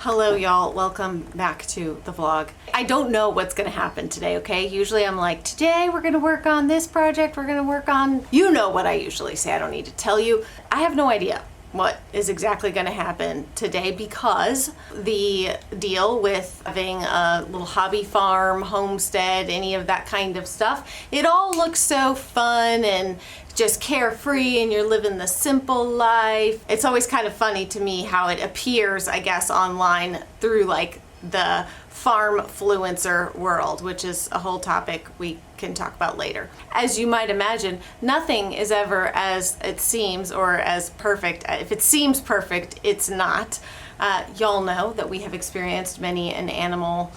Hello y'all, welcome back to the vlog. I don't know what's gonna happen today, okay? Usually I'm like, today we're gonna work on this project, we're gonna work on, you know what I usually say, I don't need to tell you. I have no idea what is exactly gonna happen today because the deal with having a little hobby farm, homestead, any of that kind of stuff, it all looks so fun and just carefree and you're living the simple life. It's always kind of funny to me how it appears, I guess, online through like the farmfluencer world, which is a whole topic we can talk about later. As you might imagine, nothing is ever as it seems or as perfect. If it seems perfect, it's not. Y'all know that we have experienced many an animal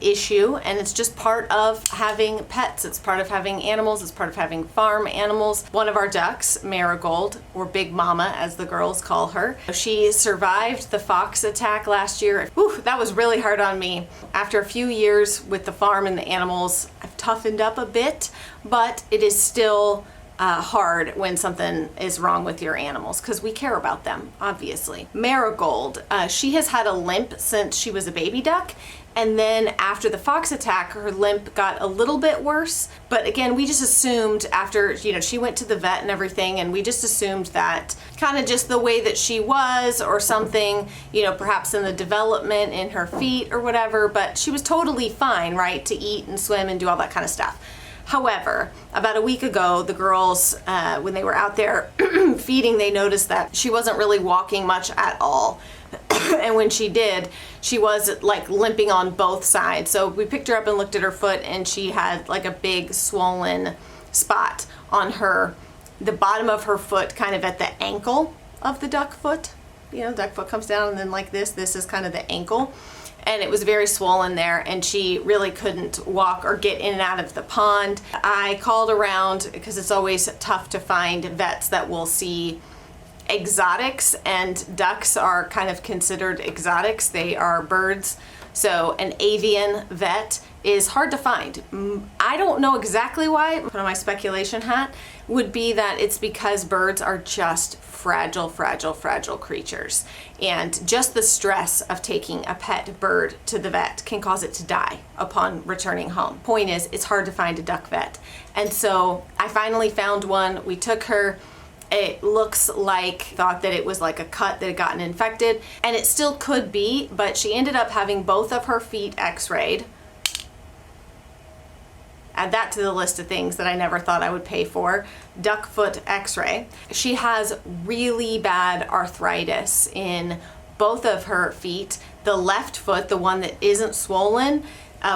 issue, and it's just part of having pets. It's part of having animals. It's part of having farm animals. One of our ducks, Marigold, or Big Mama as the girls call her, she survived the fox attack last year. Whew, that was really hard on me. After a few years with the farm and the animals, I've toughened up a bit, but it is still hard when something is wrong with your animals because we care about them, obviously. Marigold, she has had a limp since she was a baby duck, and then after the fox attack, her limp got a little bit worse. But again, we just assumed after, she went to the vet and everything, and we just assumed that kind of just the way that she was or something, perhaps in the development in her feet or whatever, but she was totally fine, right, to eat and swim and do all that kind of stuff. However, about a week ago, the girls, when they were out there feeding, they noticed that she wasn't really walking much at all. And when she did, she was like limping on both sides. So we picked her up and looked at her foot, and she had like a big swollen spot on the bottom of her foot, kind of at the ankle of the duck foot. Duck foot comes down and then like this is kind of the ankle. And it was very swollen there, and she really couldn't walk or get in and out of the pond. I called around because it's always tough to find vets that will see exotics, and ducks are kind of considered exotics. They are birds. So an avian vet is hard to find. I don't know exactly why. One of my speculation hat would be that it's because birds are just fragile creatures. And just the stress of taking a pet bird to the vet can cause it to die upon returning home. Point is, it's hard to find a duck vet. And so I finally found one. We took her. It looks like, thought that it was like a cut that had gotten infected, and it still could be, but she ended up having both of her feet x-rayed. Add that to the list of things that I never thought I would pay for. Duck foot x-ray. She has really bad arthritis in both of her feet. The left foot, the one that isn't swollen,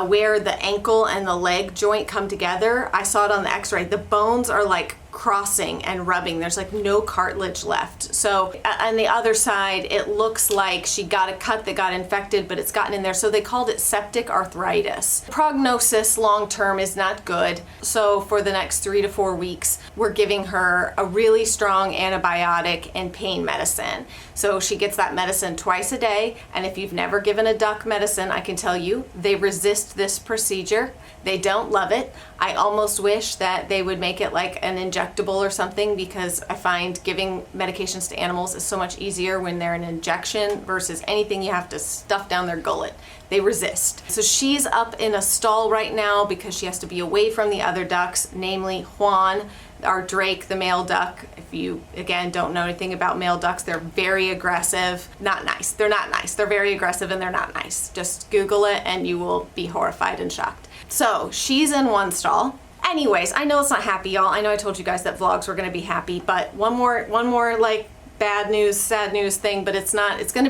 where the ankle and the leg joint come together, I saw it on the x-ray. The bones are like crossing and rubbing. There's like no cartilage left. So on the other side, it looks like she got a cut that got infected, but it's gotten in there. So they called it septic arthritis. Prognosis long term is not good. So for the next 3 to 4 weeks, we're giving her a really strong antibiotic and pain medicine. So she gets that medicine twice a day. And if you've never given a duck medicine, I can tell you, they resist this procedure. They don't love it. I almost wish that they would make it like an injectable or something, because I find giving medications to animals is so much easier when they're an injection versus anything you have to stuff down their gullet. They resist. So she's up in a stall right now because she has to be away from the other ducks, namely Juan, our drake, the male duck. If you, again, don't know anything about male ducks, they're very aggressive. Not nice. They're not nice. They're very aggressive and they're not nice. Just Google it and you will be horrified and shocked. So she's in one stall. Anyways, I know it's not happy, y'all. I know I told you guys that vlogs were gonna be happy, but one more like bad news, sad news thing, but it's not. It's gonna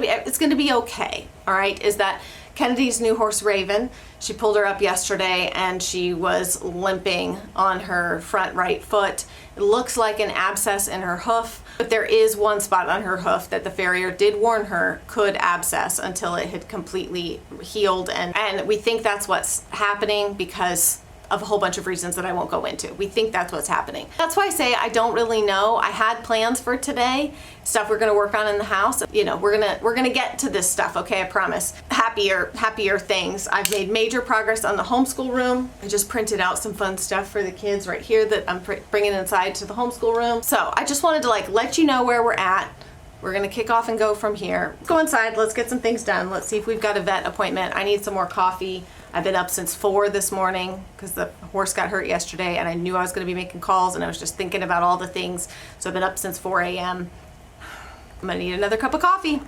be okay. All right, is that Kennedy's new horse Raven? She pulled her up yesterday and she was limping on her front right foot. It looks like an abscess in her hoof, but there is one spot on her hoof that the farrier did warn her could abscess until it had completely healed, and we think that's what's happening because of a whole bunch of reasons that I won't go into. We think that's what's happening. That's why I say I don't really know. I had plans for today, stuff we're gonna work on in the house. You know, we're gonna get to this stuff, okay, I promise. Happier things. I've made major progress on the homeschool room. I just printed out some fun stuff for the kids right here that I'm bringing inside to the homeschool room. So I just wanted to like let you know where we're at. we're gonna kick off and go from here. Let's go inside, let's get some things done. Let's see if we've got a vet appointment. I need some more coffee. I've been up since 4 this morning because the horse got hurt yesterday and I knew I was gonna be making calls and I was just thinking about all the things. So I've been up since 4 a.m. I'm gonna need another cup of coffee.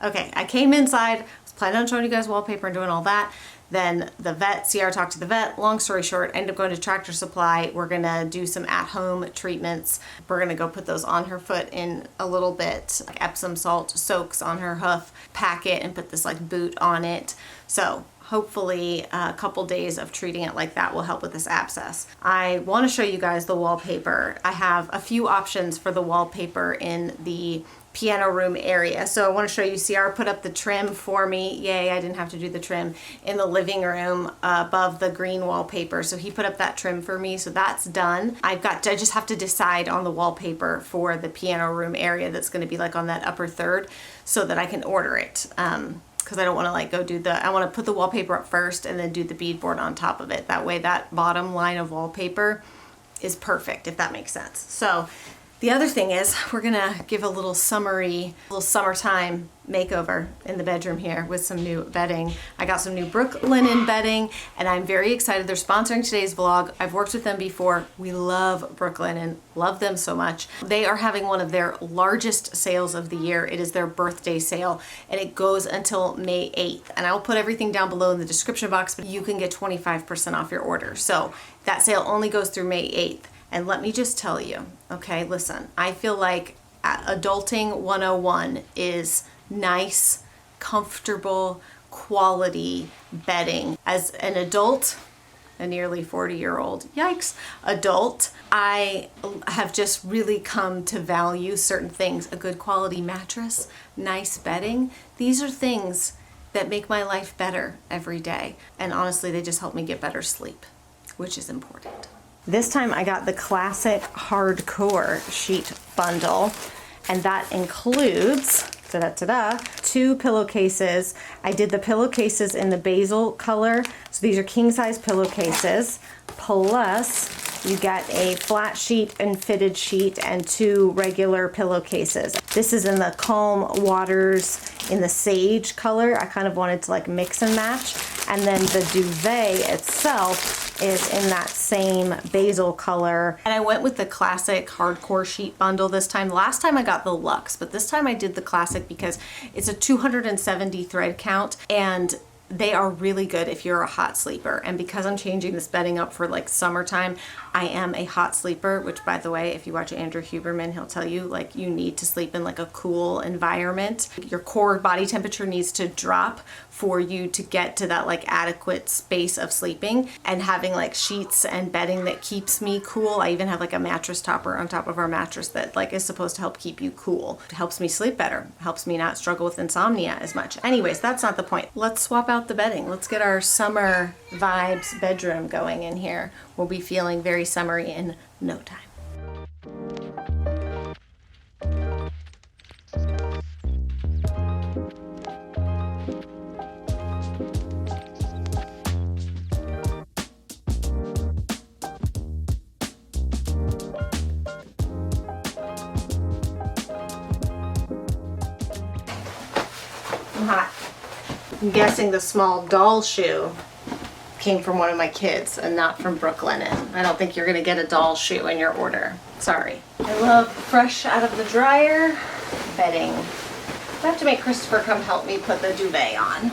Okay, I came inside, was planning on showing you guys wallpaper and doing all that. Then the vet, Sierra talked to the vet. Long story short, I ended up going to Tractor Supply. We're gonna do some at-home treatments. We're gonna go put those on her foot in a little bit, like Epsom salt soaks on her hoof, pack it and put this like boot on it. So hopefully a couple days of treating it like that will help with this abscess. I wanna show you guys the wallpaper. I have a few options for the wallpaper in the piano room area. So I want to show you, Sierra put up the trim for me. Yay, I didn't have to do the trim in the living room above the green wallpaper. So he put up that trim for me. So that's done. I just have to decide on the wallpaper for the piano room area that's going to be like on that upper third so that I can order it. Because I don't want to like go do I want to put the wallpaper up first and then do the beadboard on top of it. That way that bottom line of wallpaper is perfect, if that makes sense. So the other thing is we're gonna give a little summertime makeover in the bedroom here with some new bedding. I got some new Brooklinen bedding and I'm very excited. They're sponsoring today's vlog. I've worked with them before. We love Brooklinen, love them so much. They are having one of their largest sales of the year. It is their birthday sale and it goes until May 8th. And I'll put everything down below in the description box, but you can get 25% off your order. So that sale only goes through May 8th. And let me just tell you, okay, listen, I feel like adulting 101 is nice, comfortable, quality bedding. As an adult, a nearly 40-year-old, yikes, adult, I have just really come to value certain things. A good quality mattress, nice bedding. These are things that make my life better every day. And honestly, they just help me get better sleep, which is important. This time I got the classic hardcore sheet bundle, and that includes 2 pillowcases. I did the pillowcases in the basil color. So these are king size pillowcases, plus you get a flat sheet and fitted sheet and 2 regular pillowcases. This is in the Calm Waters in the sage color. I kind of wanted to like mix and match. And then the duvet itself is in that same basil color. And I went with the classic hardcore sheet bundle this time. Last time I got the luxe, but this time I did the classic because it's a 270 thread count and they are really good if you're a hot sleeper. And because I'm changing this bedding up for like summertime, I am a hot sleeper, which by the way, if you watch Andrew Huberman, he'll tell you like you need to sleep in like a cool environment. Your core body temperature needs to drop for you to get to that like adequate space of sleeping, and having like sheets and bedding that keeps me cool. I even have like a mattress topper on top of our mattress that like is supposed to help keep you cool. It helps me sleep better, helps me not struggle with insomnia as much. Anyways, that's not the point. Let's swap out the bedding. Let's get our summer vibes bedroom going in here. We'll be feeling very summery in no time. I'm hot. I'm guessing the small doll shoe came from one of my kids and not from Brooklinen. I don't think you're gonna get a doll shoe in your order. Sorry. I love fresh out of the dryer bedding. I have to make Christopher come help me put the duvet on.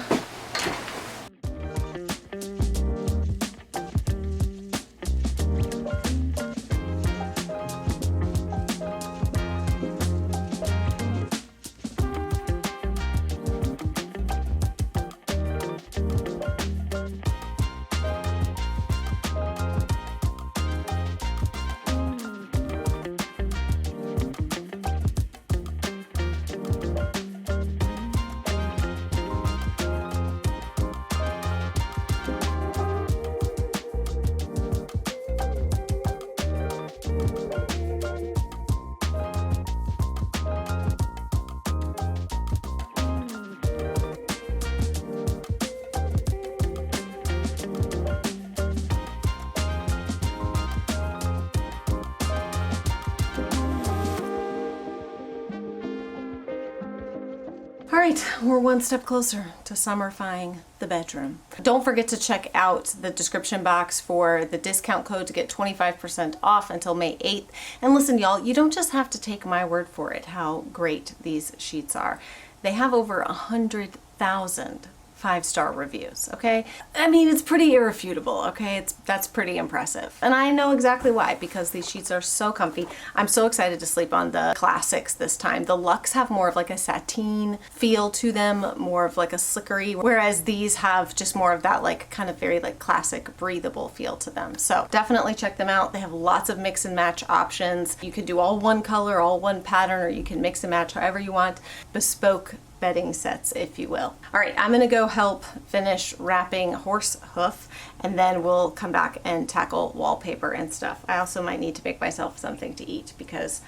right, we're one step closer to summerifying the bedroom. Don't forget to check out the description box for the discount code to get 25% off until May 8th. And listen, y'all, you don't just have to take my word for it, how great these sheets are. They have over 100,000 5-star reviews, okay? I mean, it's pretty irrefutable, okay? That's pretty impressive. And I know exactly why, because these sheets are so comfy. I'm so excited to sleep on the classics this time. The Luxe have more of like a sateen feel to them, more of like a slickery, whereas these have just more of that like kind of very like classic breathable feel to them. So definitely check them out. They have lots of mix and match options. You can do all one color, all one pattern, or you can mix and match however you want. Bespoke bedding sets, if you will. All right, I'm gonna go help finish wrapping horse hoof, and then we'll come back and tackle wallpaper and stuff. I also might need to make myself something to eat because,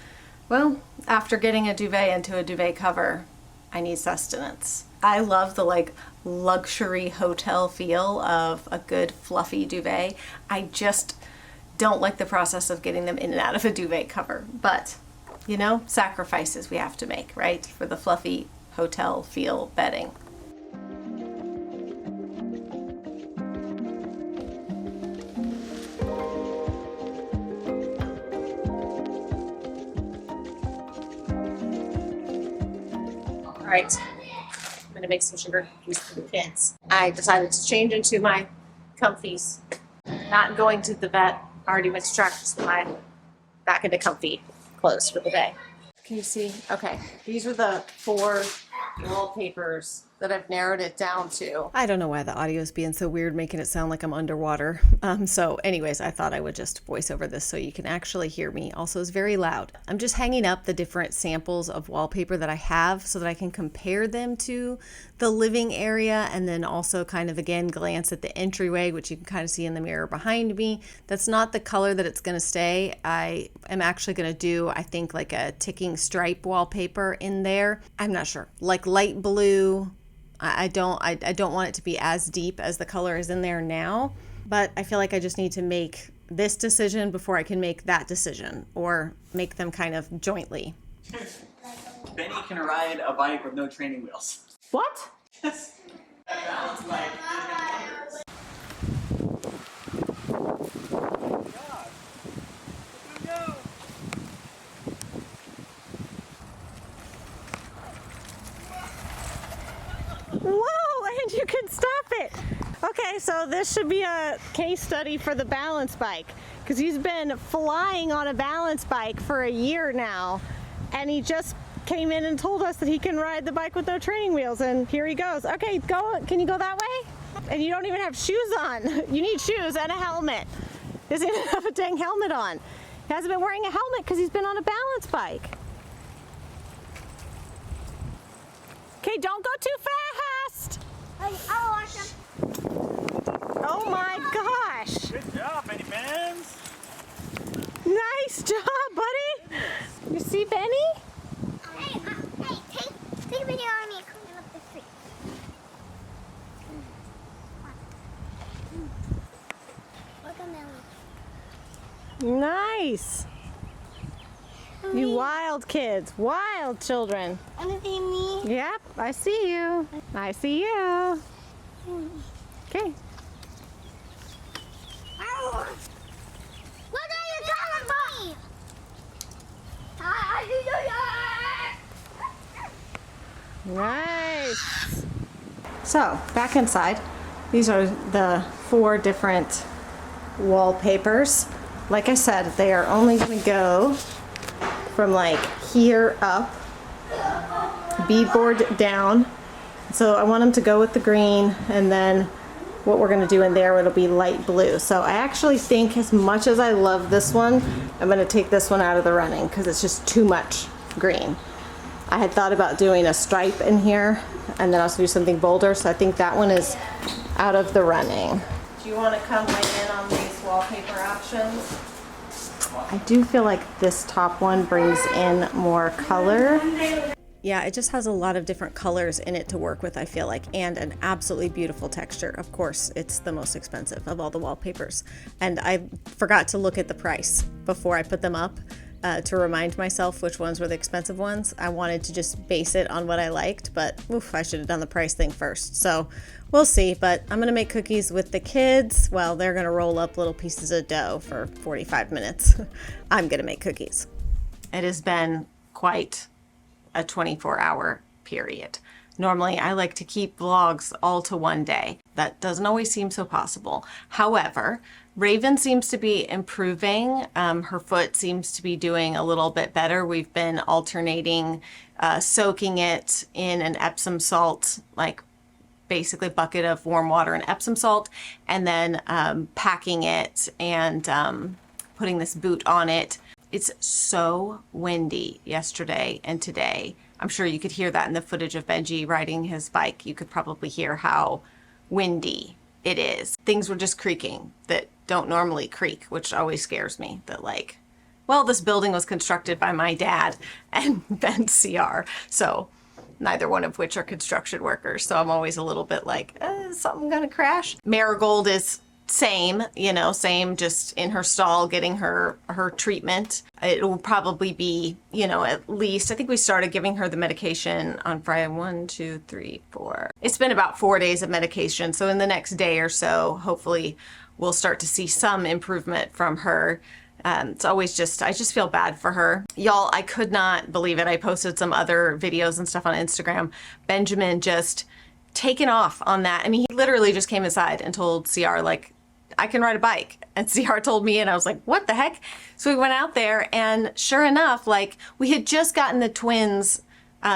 well, after getting a duvet into a duvet cover, I need sustenance. I love the like luxury hotel feel of a good fluffy duvet. I just don't like the process of getting them in and out of a duvet cover, but you know, sacrifices we have to make, right? For the fluffy hotel feel bedding. All right, I'm gonna make some sugar cookies for the kids. I decided to change into my comfies. Not going to the vet. Already went to Tractor Supply. Back into comfy clothes for the day. Can you see? Okay, these are the 4 wallpapers that I've narrowed it down to. I don't know why the audio is being so weird, making it sound like I'm underwater. So anyways, I thought I would just voice over this so you can actually hear me. Also, it's very loud. I'm just hanging up the different samples of wallpaper that I have so that I can compare them to the living area, and then also kind of again glance at the entryway, which you can kind of see in the mirror behind me. That's not the color that it's going to stay. I am actually going to do, I think, like a ticking stripe wallpaper in there. I'm not sure, like light blue. I don't want it to be as deep as the color is in there now, but I feel like I just need to make this decision before I can make that decision, or make them kind of jointly. Benny can ride a bike with no training wheels. What? Yes. Balance bike. Whoa, and you can stop it. Okay, so this should be a case study for the balance bike, because he's been flying on a balance bike for a year now, and he just came in and told us that he can ride the bike with no training wheels, and here he goes. Okay, go. Can you go that way? And you don't even have shoes on. You need shoes and a helmet. He doesn't even have a dang helmet on. He hasn't been wearing a helmet because he's been on a balance bike. Okay, don't go too fast. I'll watch him. Oh my gosh. Good job, Benny Benz. Nice job, buddy. You see Benny? Hey, take a video of me coming up the street. Look at that. Nice. You wild kids, wild children. Wanna see me? Yep, I see you. I see you. Okay. Ow. What are you calling for? Nice. So, back inside. These are the 4 different wallpapers. Like I said, they are only going to go from like here up, beadboard down. So I want them to go with the green, and then what we're going to do in there, it'll be light blue. So I actually think, as much as I love this one, I'm going to take this one out of the running because it's just too much green. I had thought about doing a stripe in here and then also do something bolder, so I think that one is out of the running. Do you want to come weigh in on these wallpaper options? I do feel like this top one brings in more color. Yeah, it just has a lot of different colors in it to work with, I feel like, and an absolutely beautiful texture. Of course, it's the most expensive of all the wallpapers. And I forgot to look at the price before I put them up. to remind myself which ones were the expensive ones. I wanted to just base it on what I liked, but oof, I should have done the price thing first. So we'll see, but I'm gonna make cookies with the kids. Well, they're gonna roll up little pieces of dough for 45 minutes. I'm gonna make cookies. It has been quite a 24-hour period. Normally, I like to keep vlogs all to one day. That doesn't always seem so possible. However, Raven seems to be improving. Her foot seems to be doing a little bit better. We've been alternating soaking it in an Epsom salt, like basically a bucket of warm water and Epsom salt, and then packing it and putting this boot on it. It's so windy yesterday and today. I'm sure you could hear that in the footage of Benji riding his bike. You could probably hear how windy it is. Things were just creaking that don't normally creak, which always scares me. That like, well, this building was constructed by my dad and Ben CR. So neither one of which are construction workers. So I'm always a little bit like, is something gonna crash? Marigold is same, just in her stall getting her treatment. It will probably be, at least, I think we started giving her the medication on Friday. 1, 2, 3, 4. It's been about 4 days of medication. So in the next day or so, hopefully we'll start to see some improvement from her. It's always I just feel bad for her. Y'all, I could not believe it. I posted some other videos and stuff on Instagram. Benjamin just taken off on that. I mean, he literally just came inside and told CR, like, I can ride a bike. And CR told me, and I was like, what the heck? So we went out there, and sure enough, like, we had just gotten the twins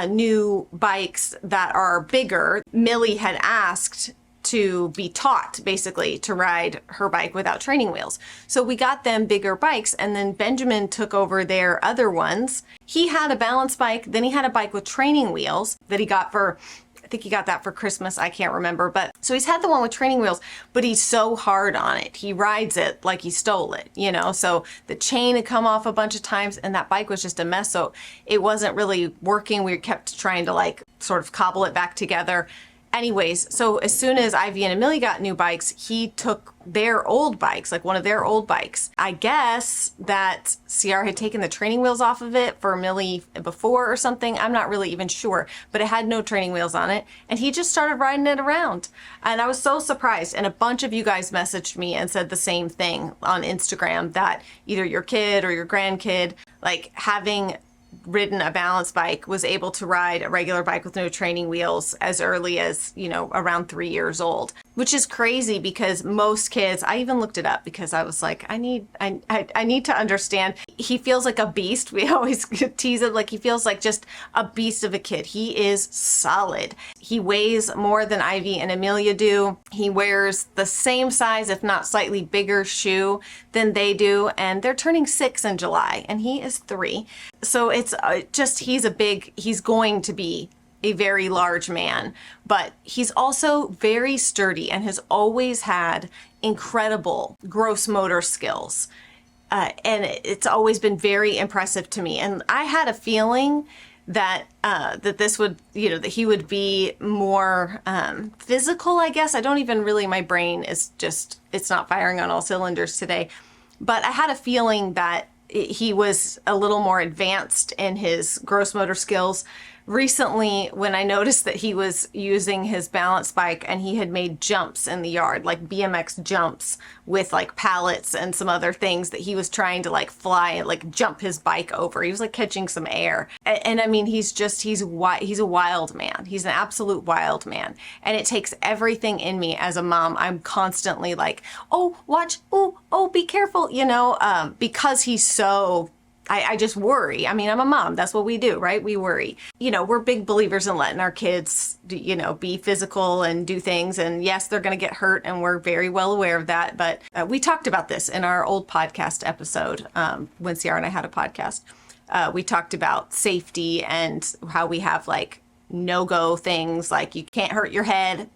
new bikes that are bigger. Millie had asked to be taught basically to ride her bike without training wheels. So we got them bigger bikes, and then Benjamin took over their other ones. He had a balance bike, then he had a bike with training wheels that he got for, I think he got that for Christmas, I can't remember. But so he's had the one with training wheels, but he's so hard on it. He rides it like he stole it, so the chain had come off a bunch of times, and that bike was just a mess. So it wasn't really working. We kept trying to like sort of cobble it back together. Anyways, so as soon as Ivy and Amelia got new bikes, he took their old bikes, like one of their old bikes. I guess that CR had taken the training wheels off of it for Millie before or something. I'm not really even sure, but it had no training wheels on it. And he just started riding it around. And I was so surprised. And a bunch of you guys messaged me and said the same thing on Instagram, that either your kid or your grandkid, like having ridden a balance bike, was able to ride a regular bike with no training wheels as early as, around 3 years old, which is crazy because most kids, I even looked it up because I was like, I need to understand. He feels like a beast. We always tease him like he feels like just a beast of a kid. He is solid. He weighs more than Ivy and Amelia do. He wears the same size, if not slightly bigger shoe than they do. And they're turning 6 in July and he is 3. So it's he's going to be a very large man, but he's also very sturdy and has always had incredible gross motor skills. And it's always been very impressive to me. And I had a feeling that this would, that he would be more physical, I guess. I don't even really, my brain is just, it's not firing on all cylinders today. But I had a feeling that he was a little more advanced in his gross motor skills. Recently, when I noticed that he was using his balance bike and he had made jumps in the yard, like BMX jumps with like pallets and some other things that he was trying to like fly and like jump his bike over. He was like catching some air. And I mean, he's a wild man. He's an absolute wild man. And it takes everything in me as a mom. I'm constantly like, oh, watch, oh, be careful, because he's so, I just worry. I mean, I'm a mom. That's what we do, right? We worry. We're big believers in letting our kids, be physical and do things. And yes, they're going to get hurt. And we're very well aware of that. But we talked about this in our old podcast episode when Ciara and I had a podcast. We talked about safety and how we have like no-go things, like you can't hurt your head,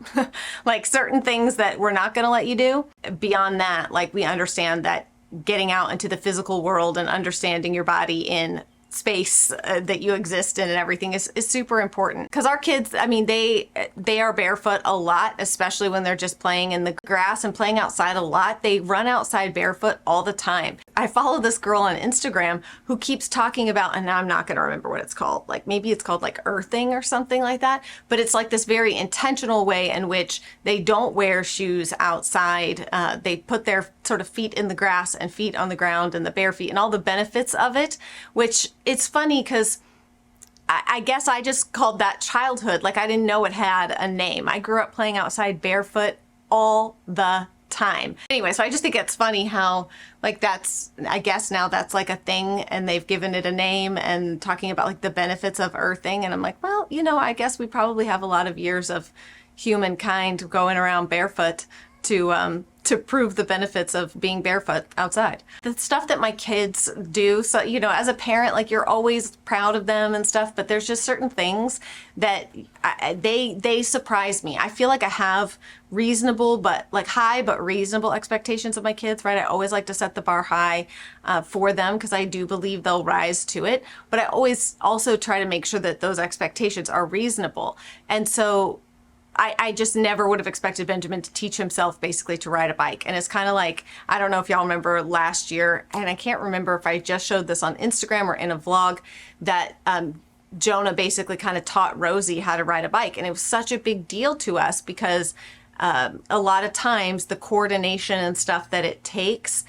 like certain things that we're not going to let you do. Beyond that, like we understand that getting out into the physical world and understanding your body in space that you exist in and everything is super important. Because our kids, I mean, they are barefoot a lot, especially when they're just playing in the grass and playing outside a lot. They run outside barefoot all the time. I follow this girl on Instagram who keeps talking about, and now I'm not going to remember what it's called. Like maybe it's called like earthing or something like that. But it's like this very intentional way in which they don't wear shoes outside. They put their sort of feet in the grass and feet on the ground and the bare feet and all the benefits of it, which it's funny because I guess I just called that childhood. Like I didn't know it had a name. I grew up playing outside barefoot all the time. Anyway, so I just think it's funny how like that's, I guess now that's like a thing and they've given it a name and talking about like the benefits of earthing. And I'm like, well, you know, I guess we probably have a lot of years of humankind going around barefoot to prove the benefits of being barefoot outside. The stuff that my kids do, so, you know, as a parent, like you're always proud of them and stuff, but there's just certain things that they surprise me. I feel like I have reasonable, but like high, but reasonable expectations of my kids, right? I always like to set the bar high for them because I do believe they'll rise to it. But I always also try to make sure that those expectations are reasonable. And so I just never would have expected Benjamin to teach himself basically to ride a bike. And it's kind of like, I don't know if y'all remember last year, and I can't remember if I just showed this on Instagram or in a vlog, that Jonah basically kind of taught Rosie how to ride a bike. And it was such a big deal to us because a lot of times the coordination and stuff that it takes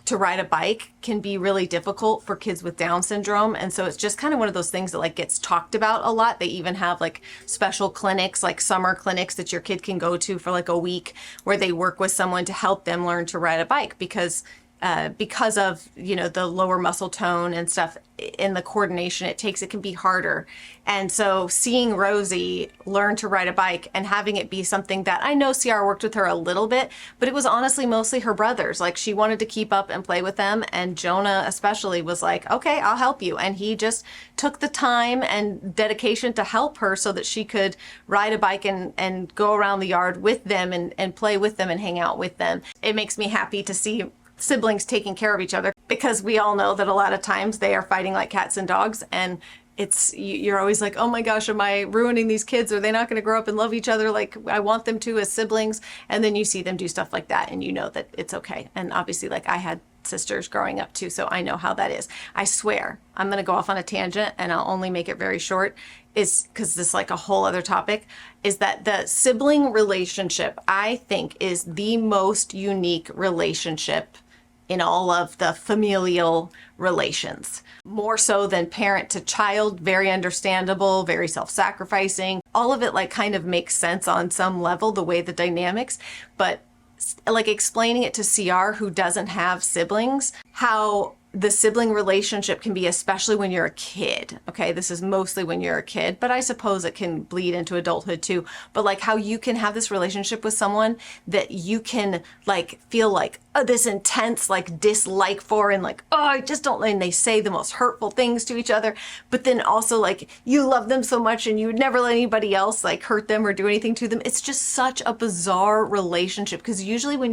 to ride a bike can be really difficult for kids with Down syndrome. And so it's just kind of one of those things that like gets talked about a lot. They even have like special clinics, like summer clinics that your kid can go to for like a week where they work with someone to help them learn to ride a bike because of, you know, the lower muscle tone and stuff in the coordination it takes, it can be harder. And so seeing Rosie learn to ride a bike and having it be something that I know CR worked with her a little bit, but it was honestly mostly her brothers. Like she wanted to keep up and play with them. And Jonah especially was like, okay, I'll help you. And he just took the time and dedication to help her so that she could ride a bike and go around the yard with them and play with them and hang out with them. It makes me happy to see siblings taking care of each other because we all know that a lot of times they are fighting like cats and dogs, and you're always like, oh my gosh, am I ruining these kids? Are they not going to grow up and love each other like I want them to as siblings? And then you see them do stuff like that and you know that it's okay. And obviously, like I had sisters growing up too, so I know how that is. I swear I'm going to go off on a tangent and I'll only make it very short, is because this is like a whole other topic, is that the sibling relationship I think is the most unique relationship in all of the familial relations. More so than parent to child, very understandable, very self-sacrificing. All of it like kind of makes sense on some level, the way the dynamics, but like explaining it to CR who doesn't have siblings, how the sibling relationship can be, especially when you're a kid. Okay, this is mostly when you're a kid, but I suppose it can bleed into adulthood too. But like how you can have this relationship with someone that you can like feel like this intense like dislike for, and like, oh, I just don't, and they say the most hurtful things to each other, but then also like you love them so much and you would never let anybody else like hurt them or do anything to them. It's just such a bizarre relationship because usually when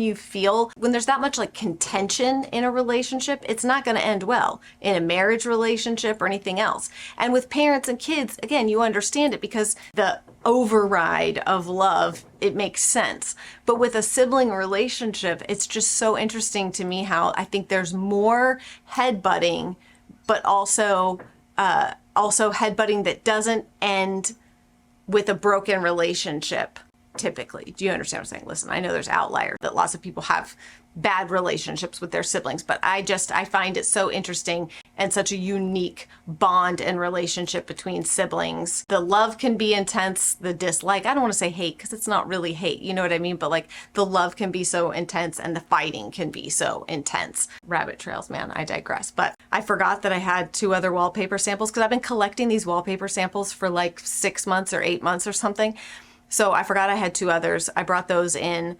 there's that much like contention in a relationship, it's not going to end well in a marriage relationship or anything else. And with parents and kids, again, you understand it because the override of love, it makes sense. But with a sibling relationship, it's just so interesting to me how I think there's more headbutting, but also headbutting that doesn't end with a broken relationship. Typically, do you understand what I'm saying? Listen, I know there's outliers that lots of people have bad relationships with their siblings, but I find it so interesting and such a unique bond and relationship between siblings. The love can be intense, the dislike, I don't want to say hate because it's not really hate, you know what I mean? But like the love can be so intense and the fighting can be so intense. Rabbit trails, man, I digress. But I forgot that I had 2 other wallpaper samples because I've been collecting these wallpaper samples for like 6 months or 8 months or something. So I forgot I had 2 others. I brought those in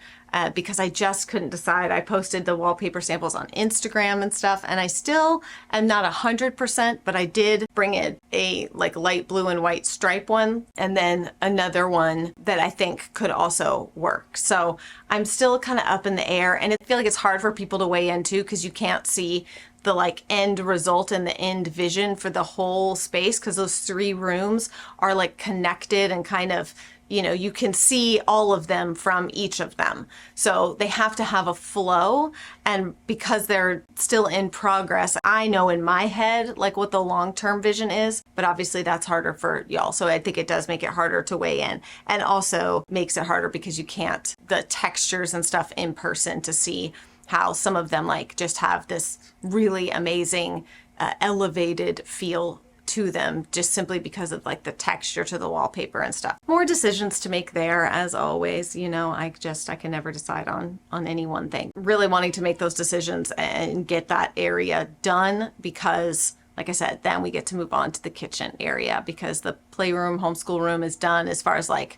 because I just couldn't decide. I posted the wallpaper samples on Instagram and stuff, and I still am not 100%, but I did bring in a like light blue and white stripe one, and then another one that I think could also work. So I'm still kind of up in the air, and I feel like it's hard for people to weigh into because you can't see the like end result and the end vision for the whole space because those 3 rooms are like connected and kind of, you know, you can see all of them from each of them. So they have to have a flow. And because they're still in progress, I know in my head, like what the long-term vision is, but obviously that's harder for y'all. So I think it does make it harder to weigh in, and also makes it harder because you can't, the textures and stuff in person to see how some of them like just have this really amazing elevated feel to them, just simply because of like the texture to the wallpaper and stuff. More decisions to make there, as always. You know, I can never decide on any one thing. Really wanting to make those decisions and get that area done, because like I said, then we get to move on to the kitchen area, because the playroom, homeschool room is done as far as like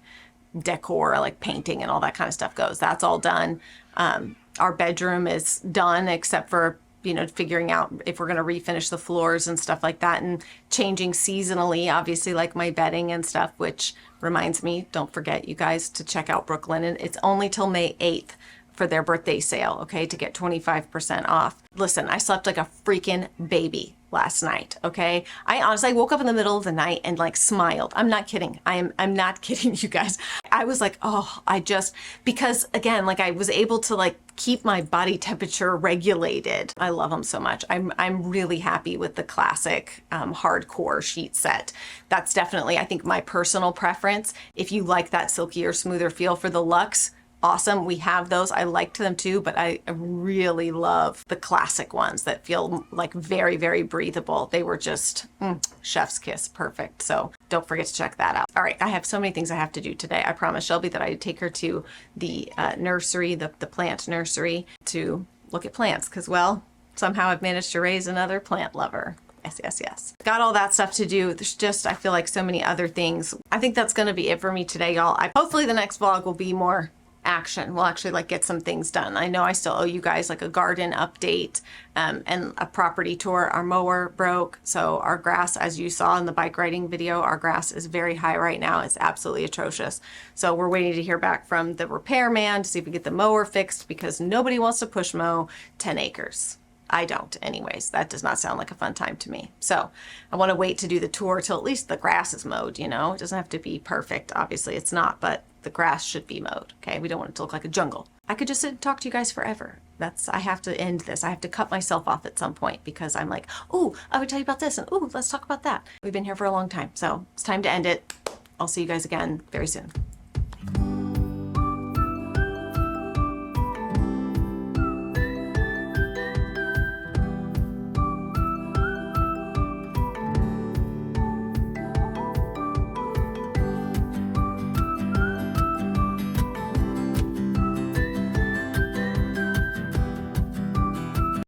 decor, like painting and all that kind of stuff goes. That's all done. Our bedroom is done, except for, you know, figuring out if we're going to refinish the floors and stuff like that, and changing seasonally, obviously, like my bedding and stuff, which reminds me, don't forget, you guys, to check out Brooklinen. It's only till May 8th for their birthday sale, okay, to get 25% off. Listen, I slept like a freaking baby last night, okay? I honestly woke up in the middle of the night and like smiled. I'm not kidding. I'm not kidding, you guys. I was like, oh, because again, like I was able to like keep my body temperature regulated. I love them so much. I'm really happy with the classic hardcore sheet set. That's definitely, I think, my personal preference. If you like that silkier, smoother feel for the luxe, awesome. We have those. I liked them too, but I really love the classic ones that feel like very, very breathable. They were just chef's kiss, perfect. So don't forget to check that out. All right, I have so many things I have to do today. I promised Shelby that I'd take her to the nursery, the plant nursery, to look at plants, because, well, somehow I've managed to raise another plant lover. Yes, yes, yes. Got all that stuff to do. There's just, I feel like, so many other things. I think that's going to be it for me today, y'all. Hopefully the next vlog will be more action. We'll actually like get some things done. I know I still owe you guys like a garden update and a property tour. Our mower broke, so our grass, as you saw in the bike riding video, our grass is very high right now. It's absolutely atrocious. So we're waiting to hear back from the repairman to see if we get the mower fixed, because nobody wants to push mow 10 acres. I don't anyways. That does not sound like a fun time to me. So I want to wait to do the tour till at least the grass is mowed, you know. It doesn't have to be perfect. Obviously it's not, but the grass should be mowed, okay? We don't want it to look like a jungle. I could just sit and talk to you guys forever. I have to end this. I have to cut myself off at some point, because I'm like, oh, I would tell you about this, and oh, let's talk about that. We've been here for a long time, so it's time to end it. I'll see you guys again very soon.